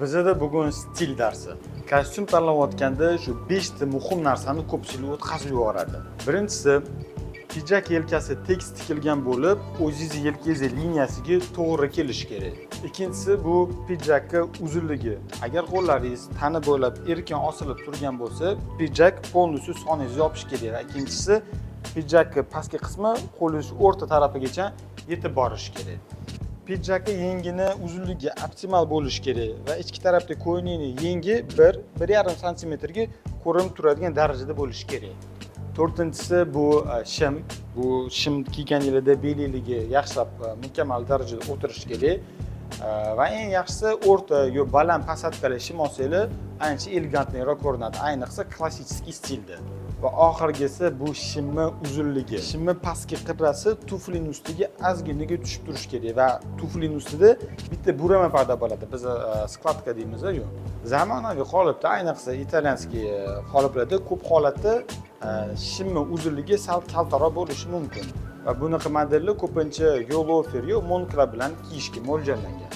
Bizda bugun stil darsi. Kostyum tanlayotganda shu 5 ta muhim narsani ko'pchilik o'tkazib yuboradi. Birinchisi, pijak yelkasi tekis tikilgan bo'lib, o'zingiz yelkangiz liniyasiga to'g'ri kelishi kerak. Ikkinchisi bu pijakka uzunligi. Agar qo'llaringiz tana bo'ylab erkin osilib turgan bo'lsa, pijak polnusi soningizni yopish kerak. Va ikkinchisi, pijakning pastki qismi qo'lingiz o'rta tarafigacha yetib borishi kerak. Pijakning yengini uzunligi optimal bo'lishi kerak va ichki tarafda ko'ylakning yengi 1-1,5 sm ga ko'rinib turadigan darajada bo'lishi kerak. To'rtinchisi bu shim. Bu shim kiyganingizda belikligi yaxshilab mukammal darajada o'tirishi kerak. Va eng yaxshisi o'rta yo baland posadkali shim olsangiz ancha elegantliroq ko'rinadi, ayniqsa klassik stilda. Va oxirgisi bu shimni uzunligi. Shimni pastki qirrasi tuflining ustiga ozginaga tushib turishi kerak va tuflining ustida bitta burama parda bo'ladi. Biz skladka deymiz-ku. Zamonaviy qolipda, ayniqsa italyanskiy qoliplarda ko'p holatda shimni uzunligi sal kaltaroq bo'lishi mumkin. Va bunaqa modellar ko'pincha yo lofer yo monklar bilan kiyishga mo'ljallangan.